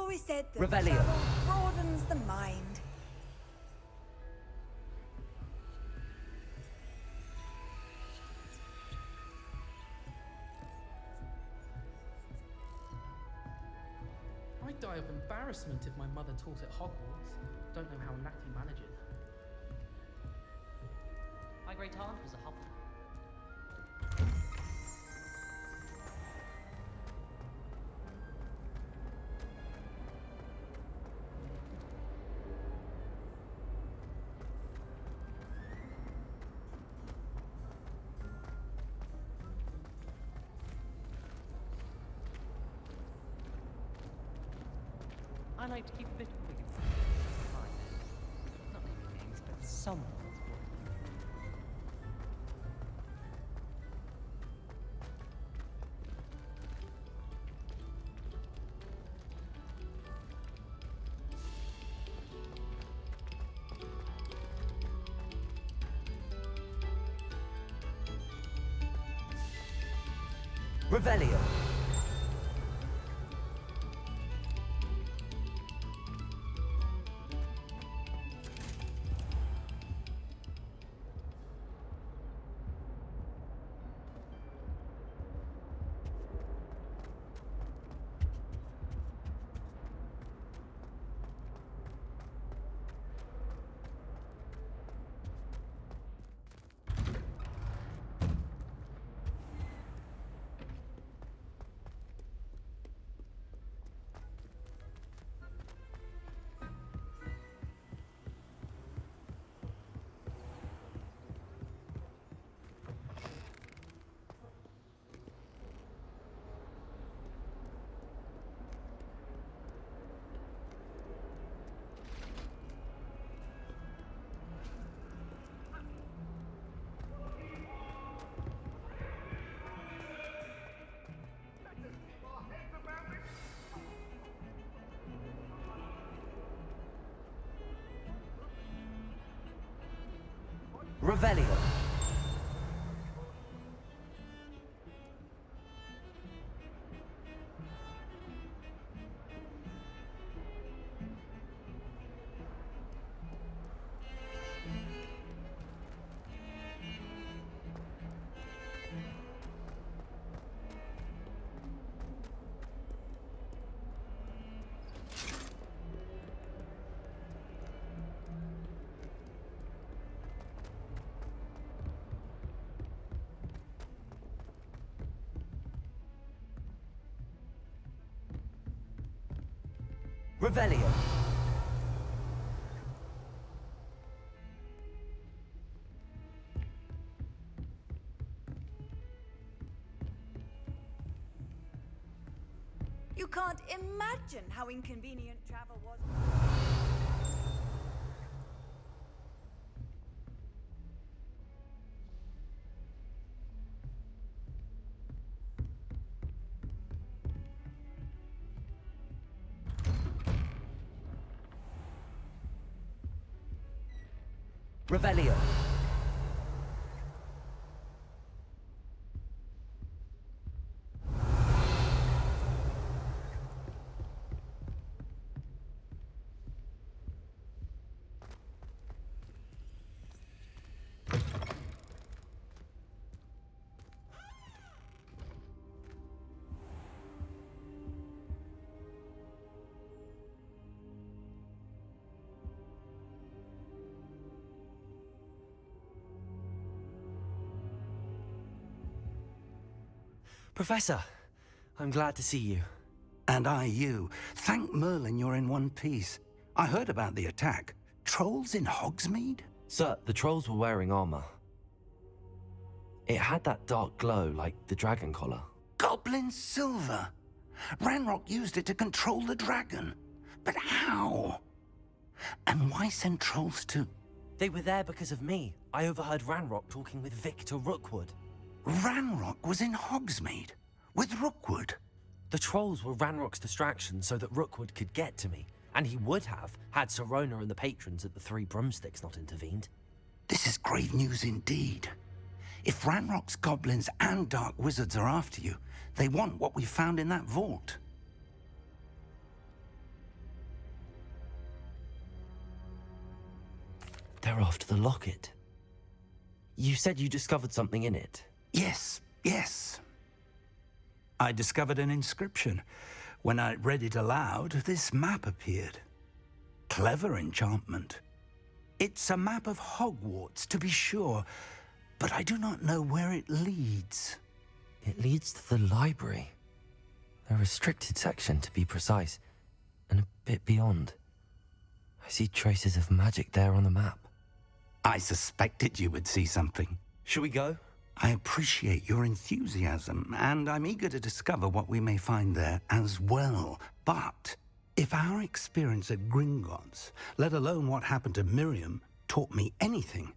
always said that Revelio. travel broadens the mind. I'd die of embarrassment if my mother taught at Hogwarts. Don't know how Natty manages. My great aunt was a Hufflepuff. I like to keep a bit of wiggle room. Not many things, but someone's Revelio. Revelio. Revelio. You can't imagine how inconvenient travel was. Revelio. Professor, I'm glad to see you. And I you. Thank Merlin you're in one piece. I heard about the attack. Trolls in Hogsmeade? Sir, the trolls were wearing armor. It had that dark glow like the dragon collar. Goblin silver! Ranrock used it to control the dragon. But how? And why send trolls to... They were there because of me. I overheard Ranrock talking with Victor Rookwood. Ranrock was in Hogsmeade? With Rookwood? The trolls were Ranrock's distraction so that Rookwood could get to me. And he would have, had Sirona and the patrons at the Three Broomsticks not intervened. This is grave news indeed. If Ranrock's goblins and dark wizards are after you, they want what we found in that vault. They're after the locket. You said you discovered something in it. Yes. I discovered an inscription. When I read it aloud, this map appeared. Clever enchantment. It's a map of Hogwarts, to be sure, but I do not know where it leads. It leads to the library. A restricted section, to be precise, and a bit beyond. I see traces of magic there on the map. I suspected you would see something. Shall we go? I appreciate your enthusiasm, and I'm eager to discover what we may find there as well. But if our experience at Gringotts, let alone what happened to Miriam, taught me anything,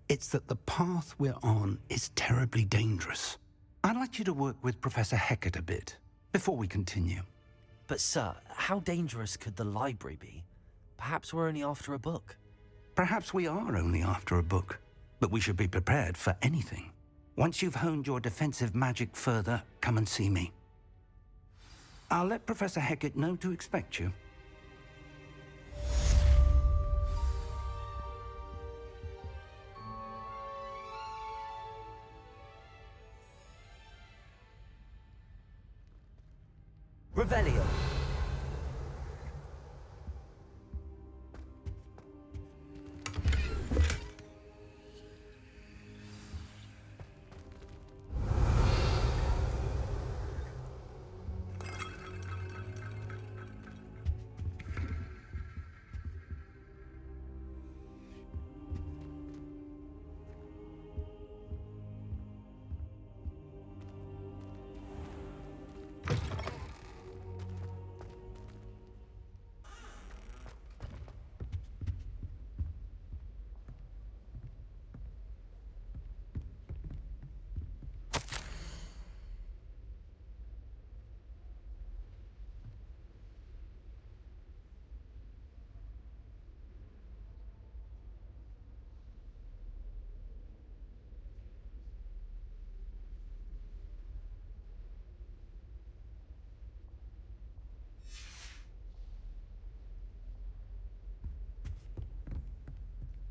it's that the path we're on is terribly dangerous. I'd like you to work with Professor Hecat a bit before we continue. But sir, how dangerous could the library be? Perhaps we're only after a book. Perhaps we are only after a book, but we should be prepared for anything. Once you've honed your defensive magic further, come and see me. I'll let Professor Hecat know to expect you. Revelio.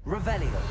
Revelio.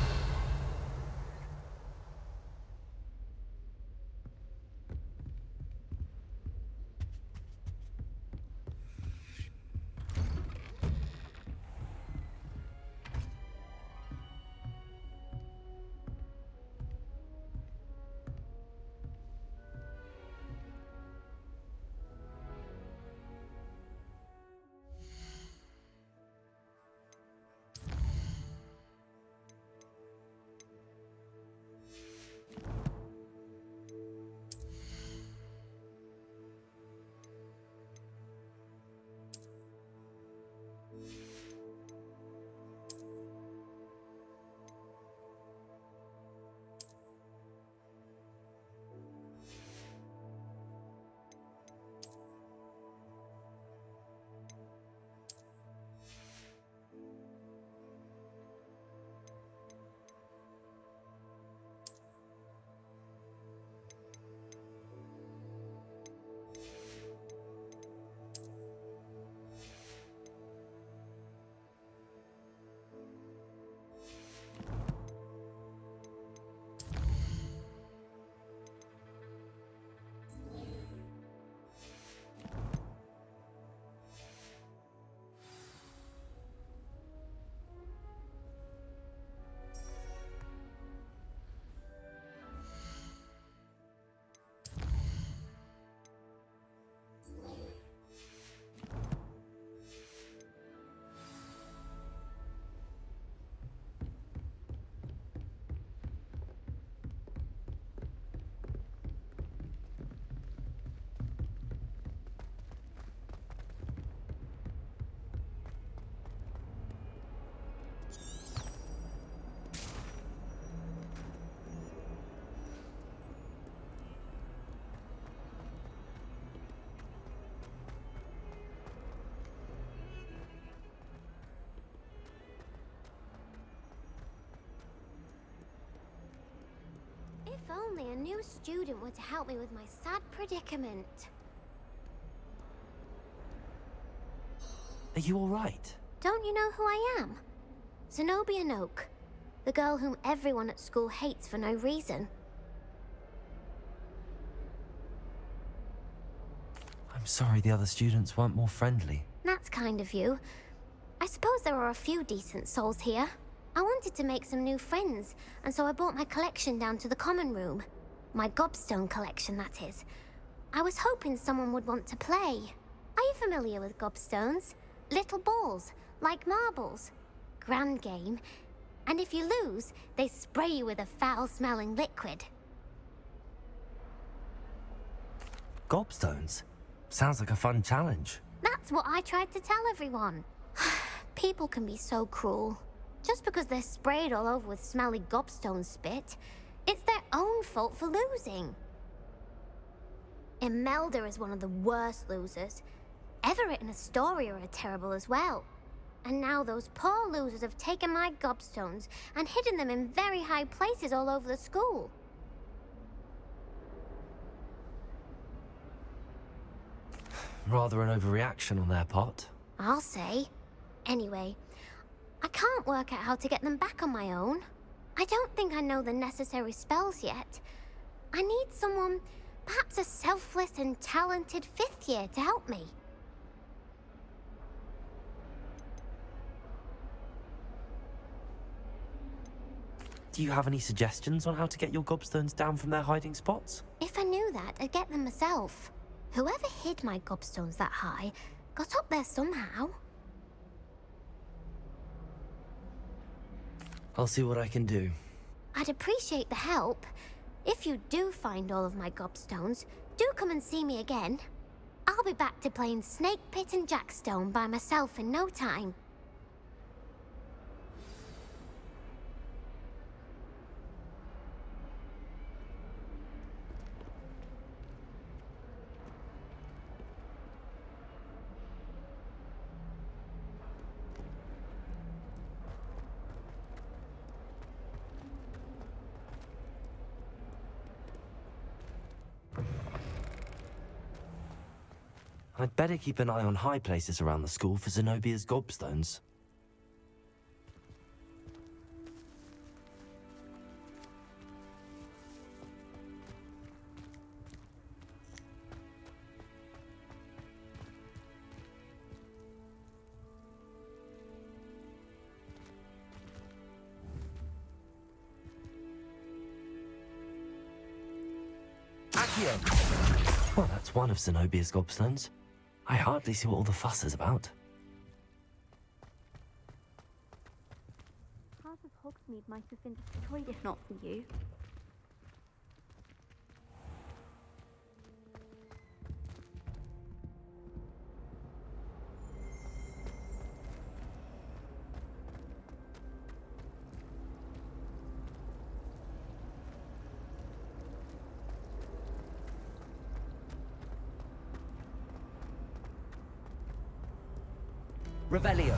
If only a new student were to help me with my sad predicament. Are you all right? Don't you know who I am? Zenobia Noak. The girl whom everyone at school hates for no reason. I'm sorry the other students weren't more friendly. That's kind of you. I suppose there are a few decent souls here. I wanted to make some new friends, and so I brought my collection down to the common room. My gobstone collection, that is. I was hoping someone would want to play. Are you familiar with gobstones? Little balls, like marbles. Grand game. And if you lose, they spray you with a foul-smelling liquid. Gobstones? Sounds like a fun challenge. That's what I tried to tell everyone. People can be so cruel. Just because they're sprayed all over with smelly gobstone spit, it's their own fault for losing. Imelda is one of the worst losers. Everett and Astoria are terrible as well. And now those poor losers have taken my gobstones and hidden them in very high places all over the school. Rather an overreaction on their part. I'll say. Anyway, I can't work out how to get them back on my own. I don't think I know the necessary spells yet. I need someone, perhaps a selfless and talented 5th year to help me. Do you have any suggestions on how to get your gobstones down from their hiding spots? If I knew that, I'd get them myself. Whoever hid my gobstones that high got up there somehow. I'll see what I can do. I'd appreciate the help. If you do find all of my gobstones, do come and see me again. I'll be back to playing Snake Pit and Jackstone by myself in no time. I'd better keep an eye on high places around the school for Zenobia's gobstones. Accio! Well, that's one of Zenobia's gobstones. I hardly see what all the fuss is about. Part of Hogsmeade might have been destroyed if not for you. Revelio.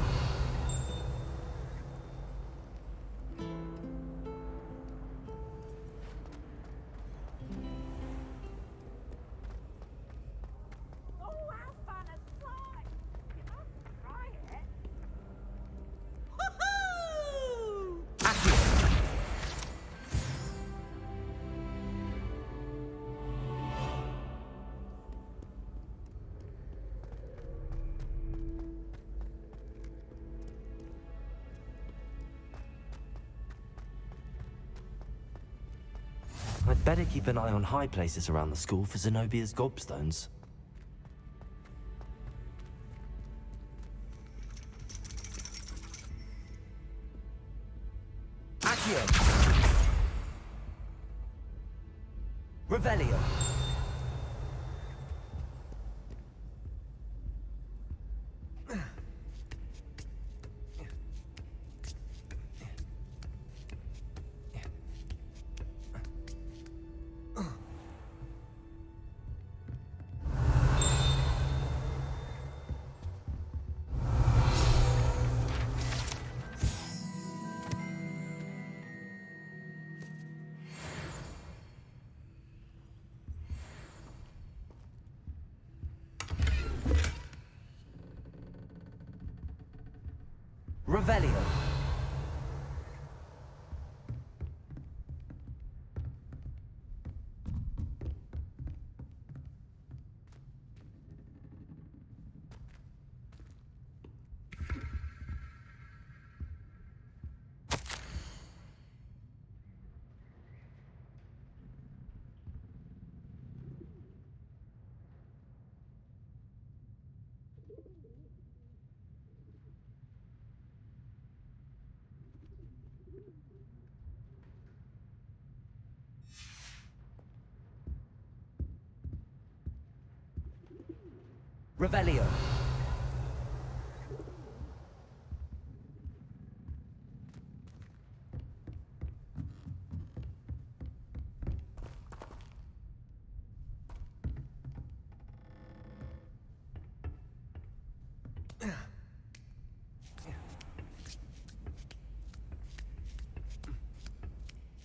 Oh, how fun a slide! You must try it. Woohoo! Accio! I'd better keep an eye on high places around the school for Zenobia's gobstones. Accio! Revelio! Revelio. Revelio.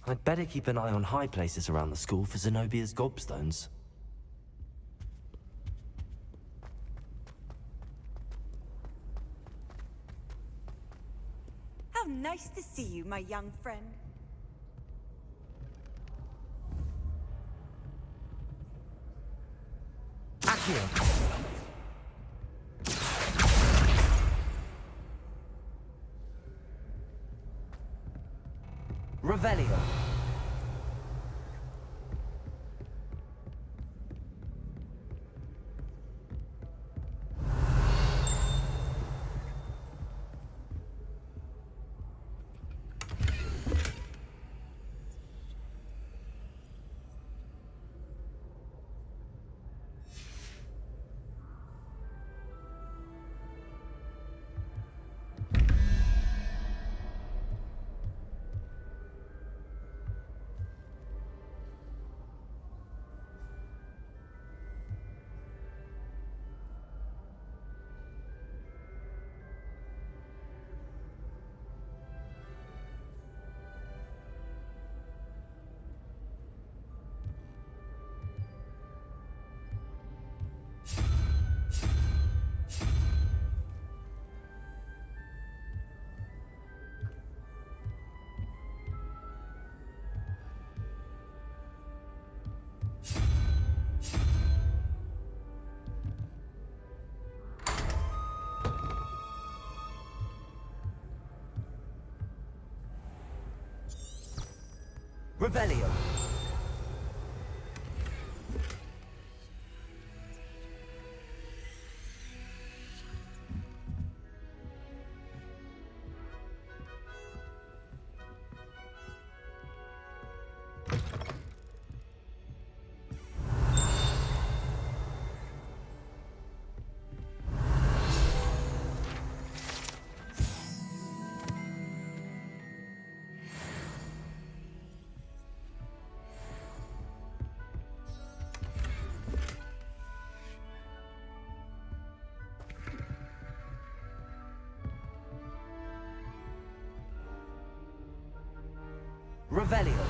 I'd better keep an eye on high places around the school for Zenobia's gobstones. How nice to see you, my young friend. Accio! Revelio. Revelio. Revelio.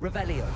Revelio.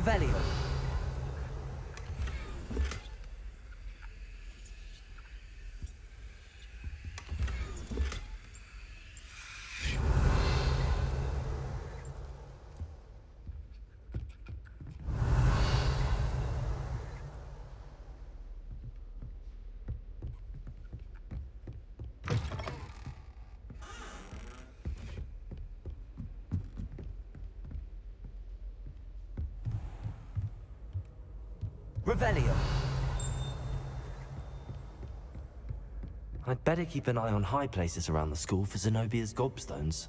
Revelio. Revelio. I'd better keep an eye on high places around the school for Zenobia's gobstones.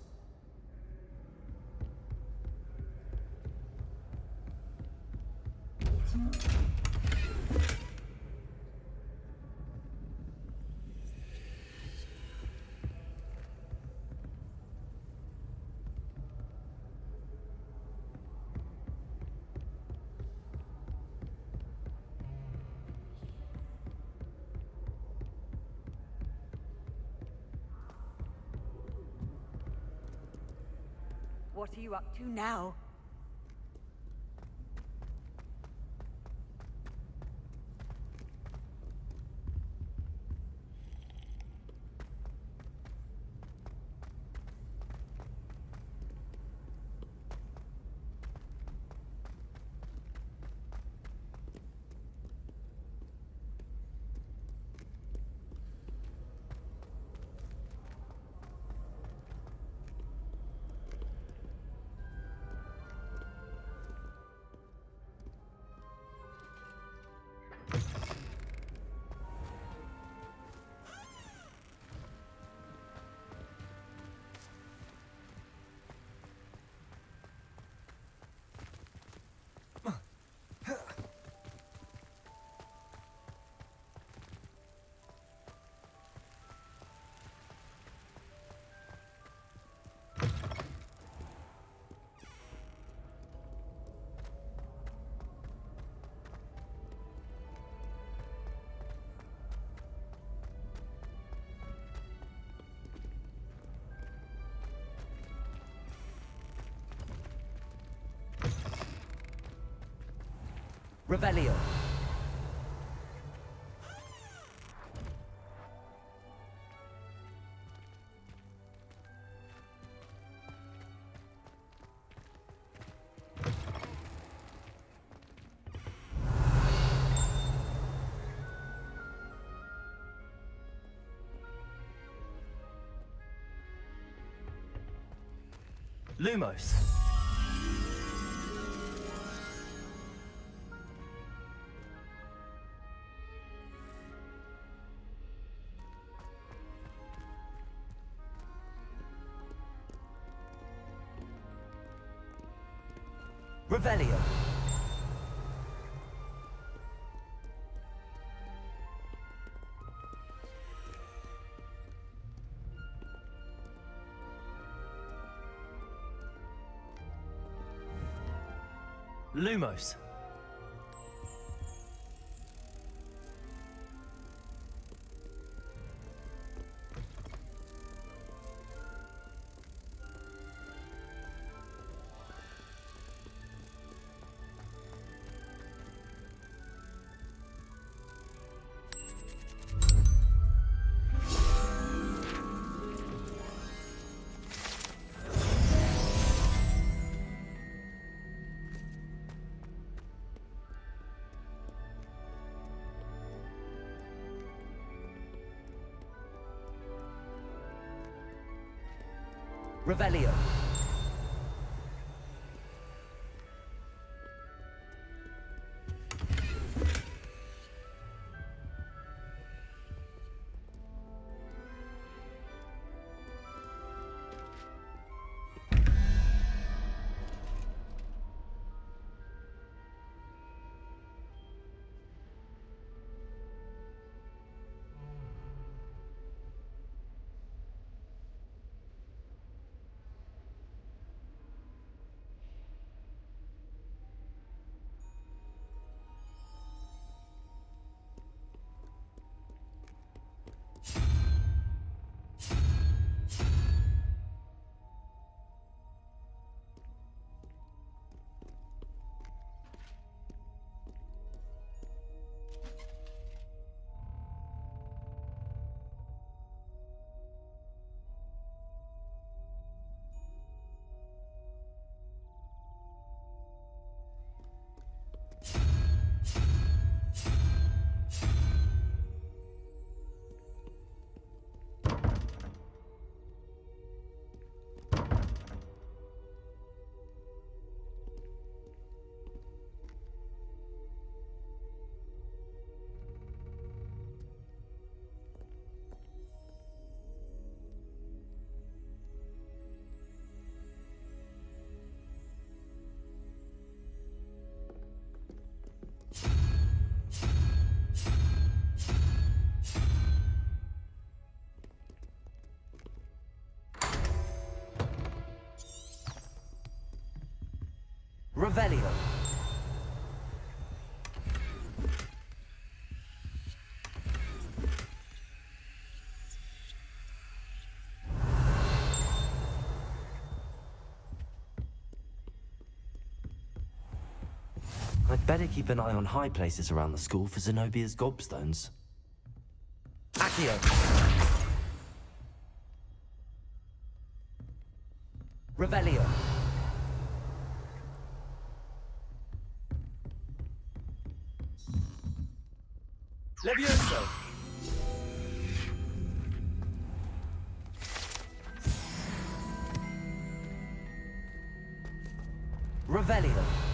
What are you up to now? Revelio. Lumos. Revelio. Lumos. Revelio. Revelio. I'd better keep an eye on high places around the school for Zenobia's gobstones. Accio! Revelio! Levioso! Revelio!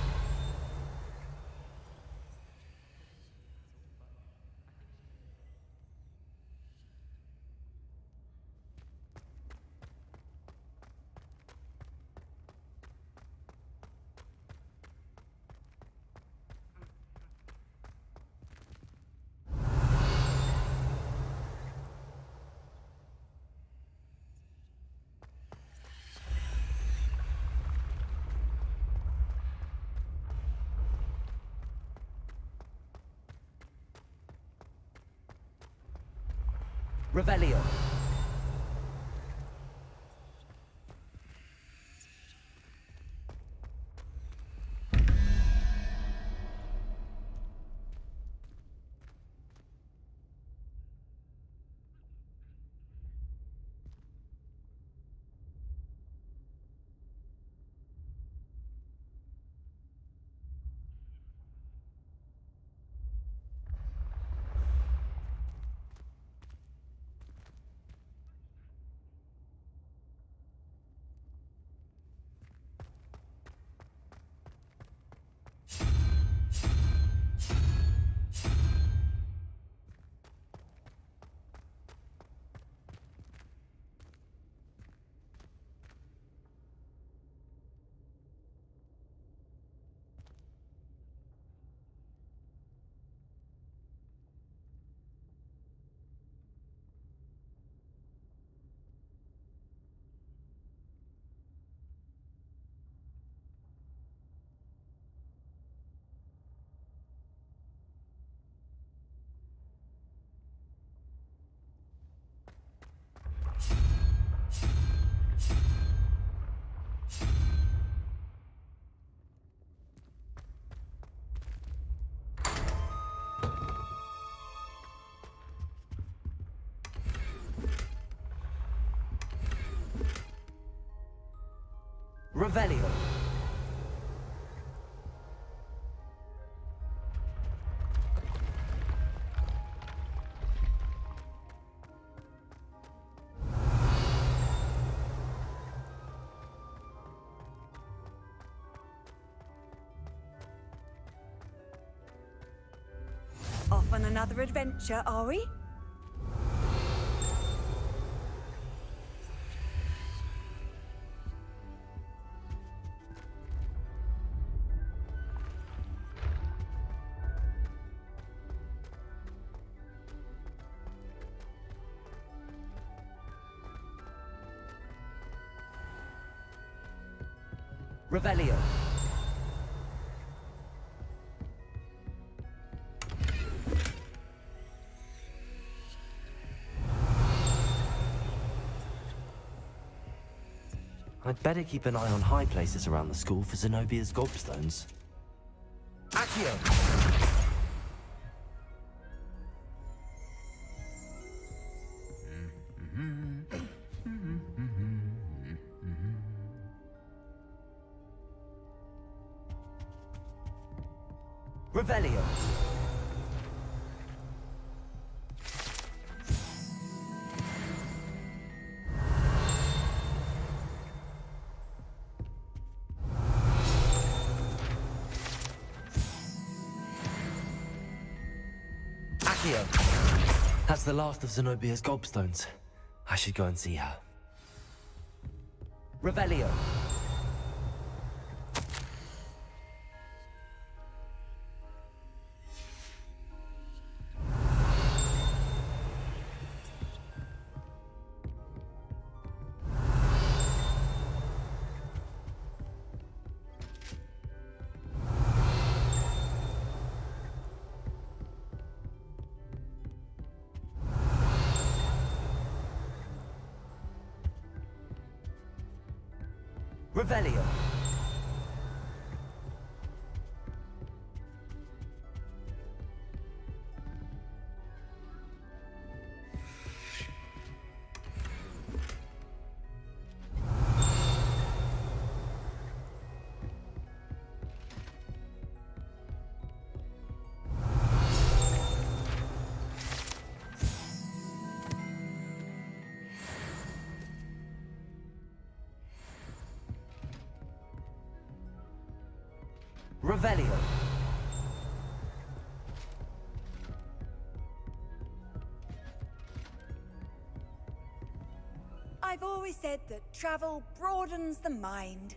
Revelio. Revelio. Off on another adventure, are we? Revelio. I'd better keep an eye on high places around the school for Zenobia's gobstones. Accio! Revelio. Accio. That's the last of Zenobia's gobstones. I should go and see her. Revelio. Revelio. Revelio. I've always said that travel broadens the mind.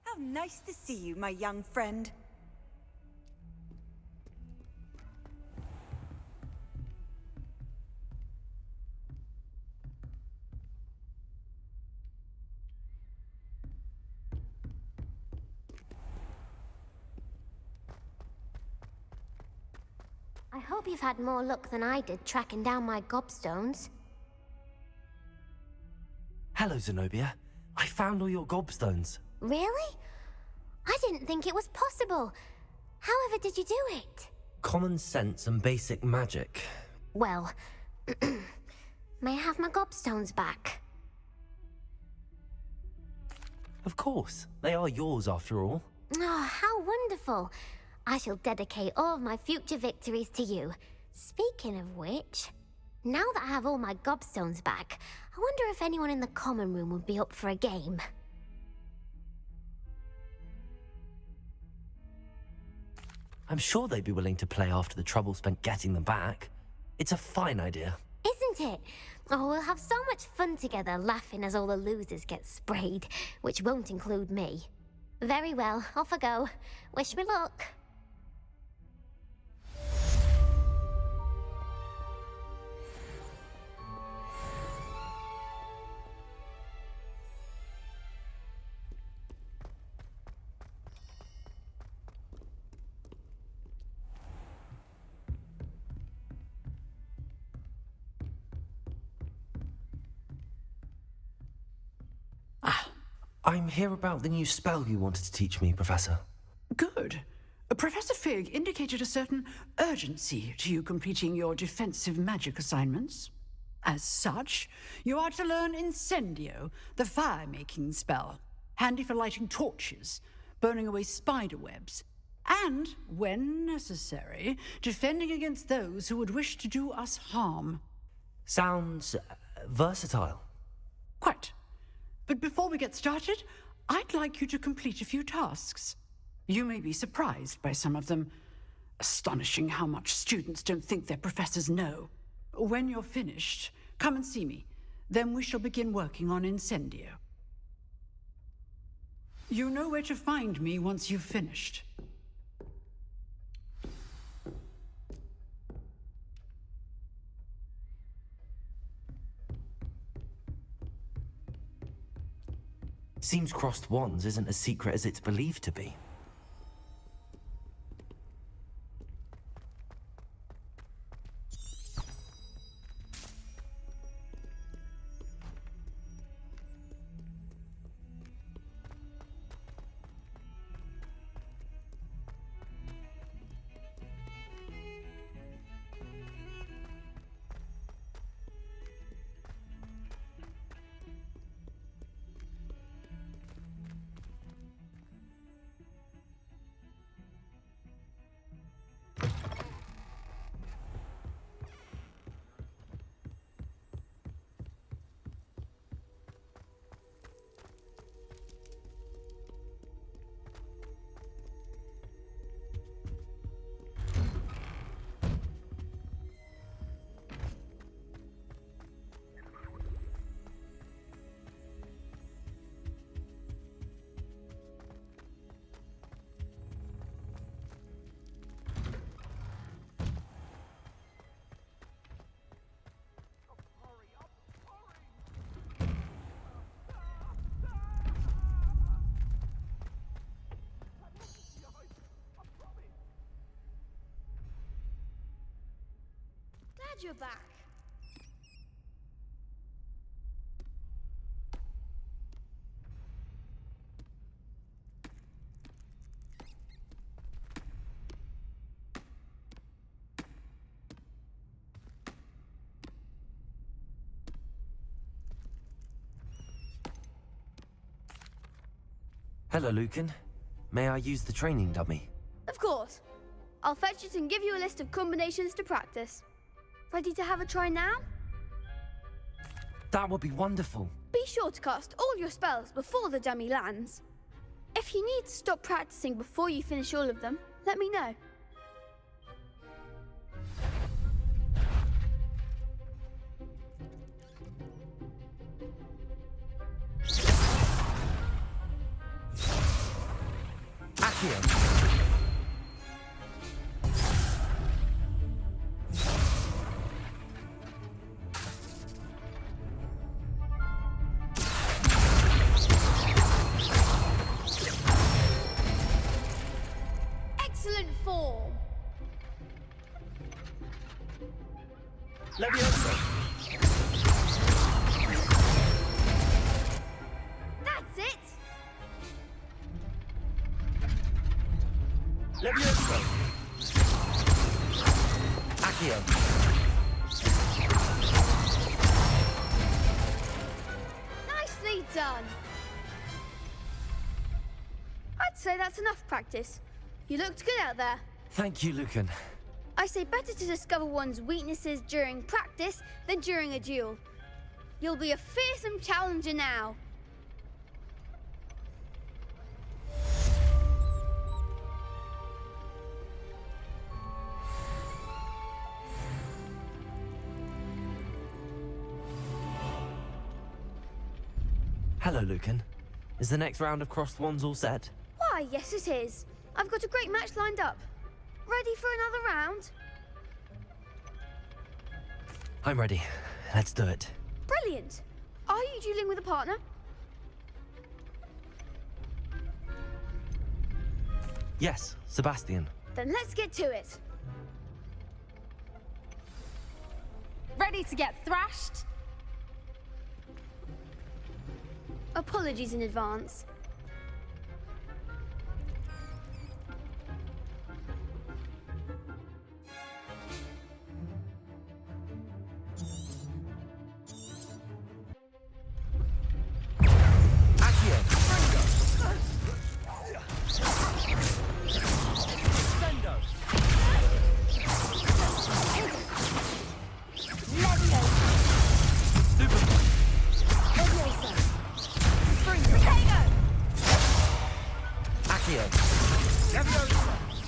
How nice to see you, my young friend. I hope you've had more luck than I did tracking down my gobstones. Hello, Zenobia. I found all your gobstones. Really? I didn't think it was possible. However did you do it? Common sense and basic magic. Well, may I have my gobstones back? Of course, they are yours after all. Oh, how wonderful. I shall dedicate all of my future victories to you. Speaking of which, now that I have all my gobstones back, I wonder if anyone in the common room would be up for a game. I'm sure they'd be willing to play after the trouble spent getting them back. It's a fine idea. Isn't it? Oh, we'll have so much fun together, laughing as all the losers get sprayed, which won't include me. Very well, off I go. Wish me luck. I'm here about the new spell you wanted to teach me, Professor. Good. Professor Fig indicated a certain urgency to you completing your defensive magic assignments. As such, you are to learn Incendio, the fire-making spell, handy for lighting torches, burning away spider webs, and, when necessary, defending against those who would wish to do us harm. Sounds versatile. Quite. But before we get started, I'd like you to complete a few tasks. You may be surprised by some of them. Astonishing how much students don't think their professors know. When you're finished, come and see me. Then we shall begin working on Incendio. You know where to find me once you've finished. Seems crossed wands isn't as secret as it's believed to be. Glad you're back. Hello, Lucan. May I use the training dummy? Of course. I'll fetch it and give you a list of combinations to practice. Ready to have a try now? That would be wonderful. Be sure to cast all your spells before the dummy lands. If you need to stop practicing before you finish all of them, let me know. Accio. Excellent form. Leviosa. Levioso! Accio! Nicely done! I'd say that's enough practice. You looked good out there. Thank you, Lucan. I say better to discover one's weaknesses during practice than during a duel. You'll be a fearsome challenger now. Hello, Lucan. Is the next round of Crossed Wands all set? Why, yes it is. I've got a great match lined up. Ready for another round? I'm ready. Let's do it. Brilliant. Are you dueling with a partner? Yes, Sebastian. Then let's get to it. Ready to get thrashed? Apologies in advance.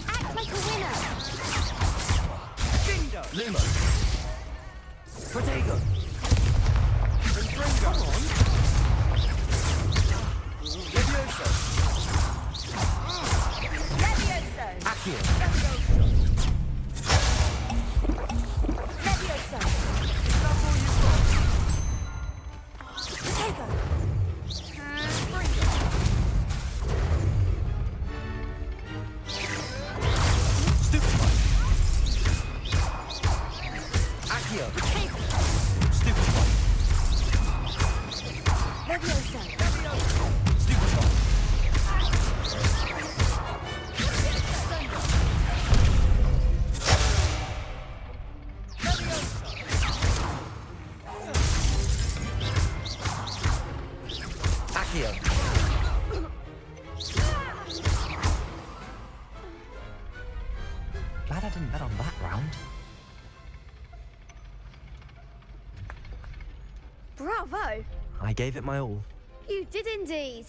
Act like a winner. Lumo. Protego. Come on! Levioso! Levioso! Accio. Levioso! That's all you've got? Protego! Stupefy. Accio. Stupefy. Levioso! Stupefy. Accio. Glad I didn't bet on that round. Bravo! I gave it my all. You did indeed.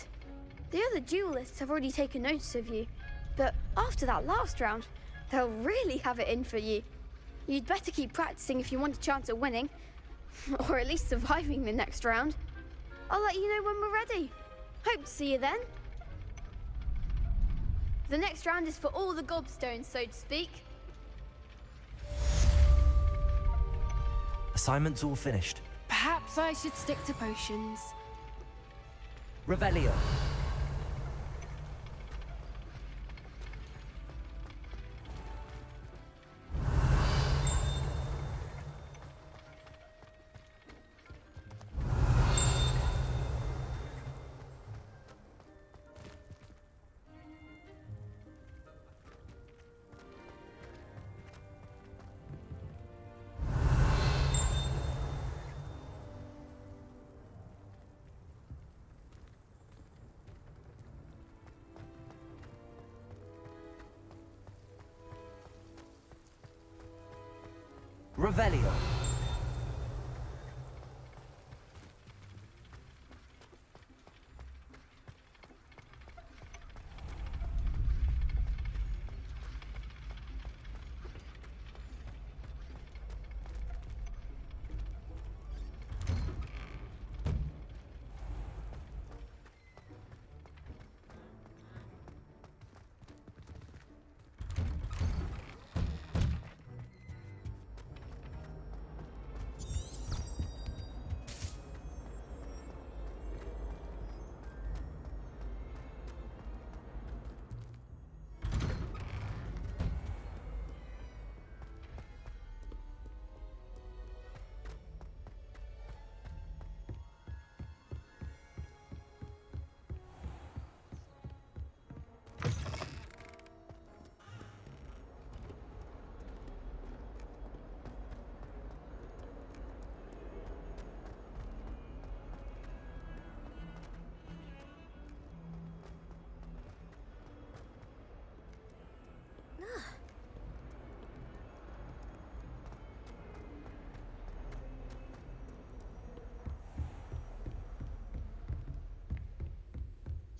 The other duelists have already taken notice of you, but after that last round, they'll really have it in for you. You'd better keep practicing if you want a chance at winning, or at least surviving the next round. I'll let you know when we're ready. Hope to see you then. The next round is for all the gobstones, so to speak. Assignment's all finished. Perhaps I should stick to potions. Revelio! Revelio!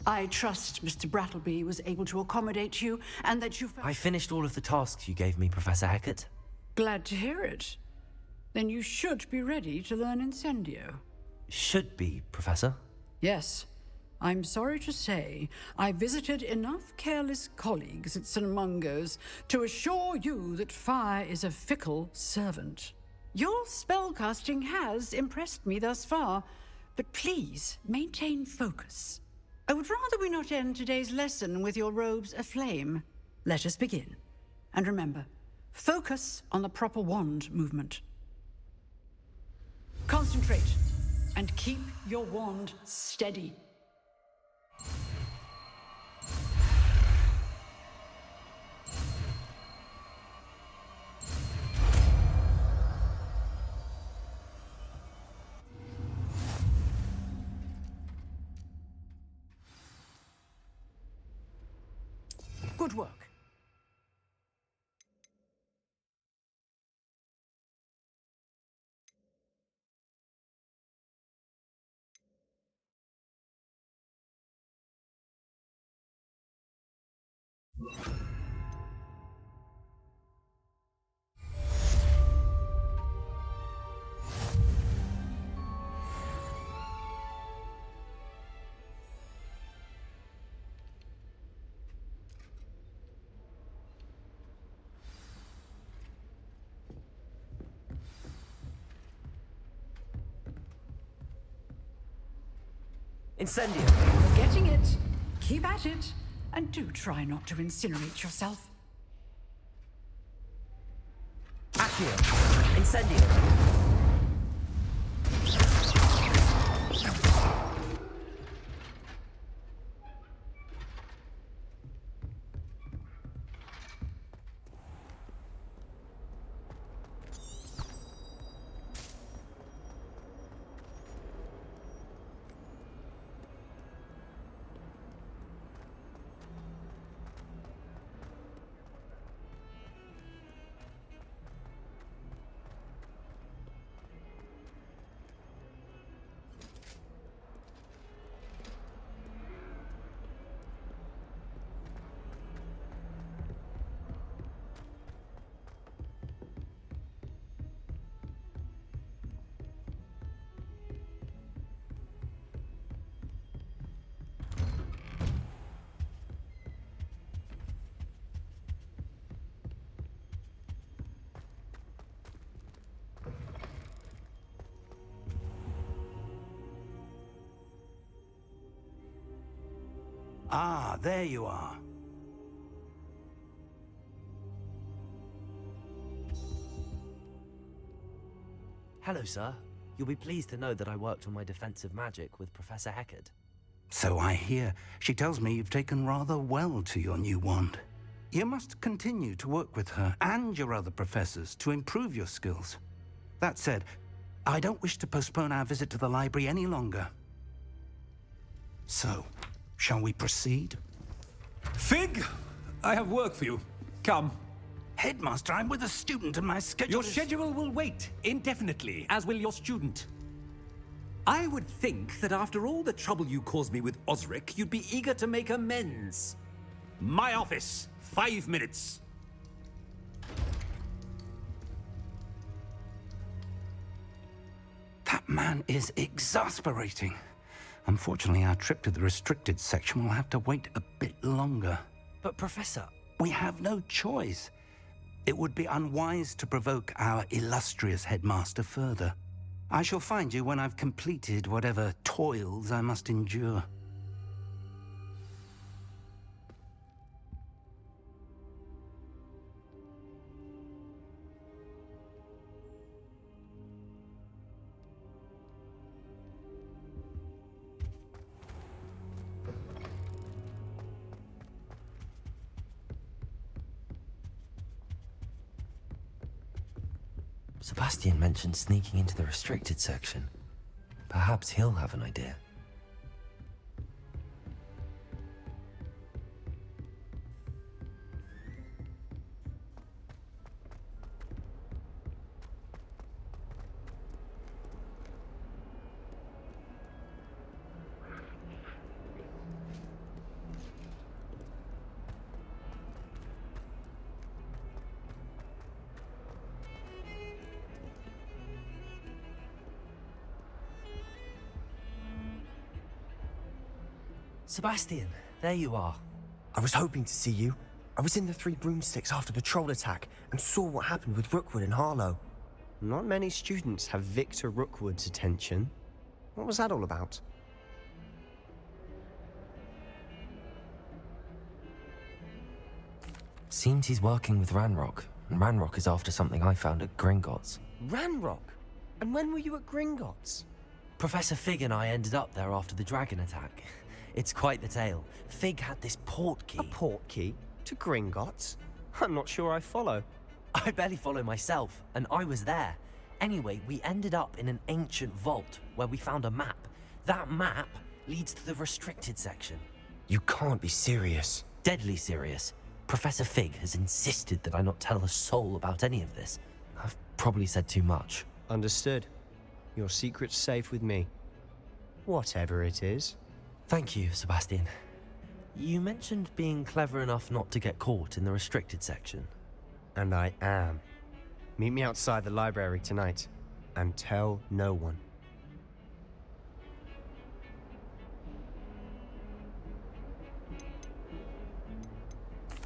I trust Mr. Brattleby was able to accommodate you and that you... I finished all of the tasks you gave me, Professor Hecat. Glad to hear it. Then you should be ready to learn Incendio. Should be, Professor. Yes. I'm sorry to say, I visited enough careless colleagues at St. Mungo's to assure you that fire is a fickle servant. Your spellcasting has impressed me thus far, but please maintain focus. I would rather we not end today's lesson with your robes aflame. Let us begin. And remember, focus on the proper wand movement. Concentrate, and keep your wand steady. Good work. Incendio! You're getting it. Keep at it. And do try not to incinerate yourself. Accio! Incendio! Ah, there you are. Hello, sir. You'll be pleased to know that I worked on my defensive magic with Professor Hecat. So I hear. She tells me you've taken rather well to your new wand. You must continue to work with her and your other professors to improve your skills. That said, I don't wish to postpone our visit to the library any longer. So, shall we proceed? Fig, I have work for you. Come. Headmaster, I'm with a student and my schedule Your schedule will wait indefinitely, as will your student. I would think that after all the trouble you caused me with Osric, you'd be eager to make amends. My office, 5 minutes. That man is exasperating. Unfortunately, our trip to the restricted section will have to wait a bit longer. But, Professor... We have no choice. It would be unwise to provoke our illustrious headmaster further. I shall find you when I've completed whatever toils I must endure. Sebastian mentioned sneaking into the restricted section. Perhaps he'll have an idea. Sebastian, there you are. I was hoping to see you. I was in the Three Broomsticks after the troll attack and saw what happened with Rookwood and Harlow. Not many students have Victor Rookwood's attention. What was that all about? Seems he's working with Ranrock, and Ranrock is after something I found at Gringotts. Ranrock? And when were you at Gringotts? Professor Fig and I ended up there after the dragon attack. It's quite the tale. Fig had this port key. A port key? To Gringotts? I'm not sure I follow. I barely follow myself, and I was there. Anyway, we ended up in an ancient vault where we found a map. That map leads to the restricted section. You can't be serious. Deadly serious. Professor Fig has insisted that I not tell a soul about any of this. I've probably said too much. Understood. Your secret's safe with me. Whatever it is. Thank you, Sebastian. You mentioned being clever enough not to get caught in the restricted section. And I am. Meet me outside the library tonight, and tell no one.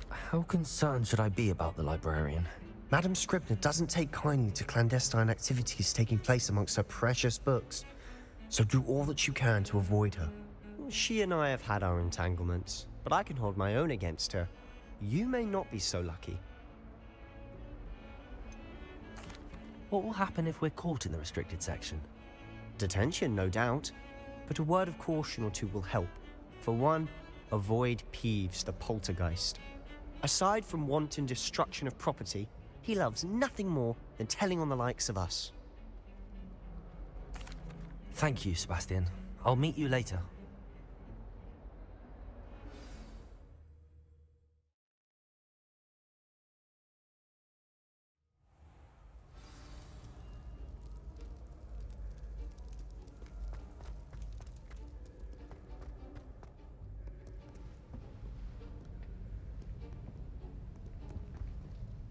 How concerned should I be about the librarian? Madam Scribner doesn't take kindly to clandestine activities taking place amongst her precious books, so do all that you can to avoid her. She and I have had our entanglements, but I can hold my own against her. You may not be so lucky. What will happen if we're caught in the restricted section? Detention, no doubt, but a word of caution or two will help. For one, avoid Peeves, the poltergeist. Aside from wanton destruction of property, he loves nothing more than telling on the likes of us. Thank you, Sebastian. I'll meet you later.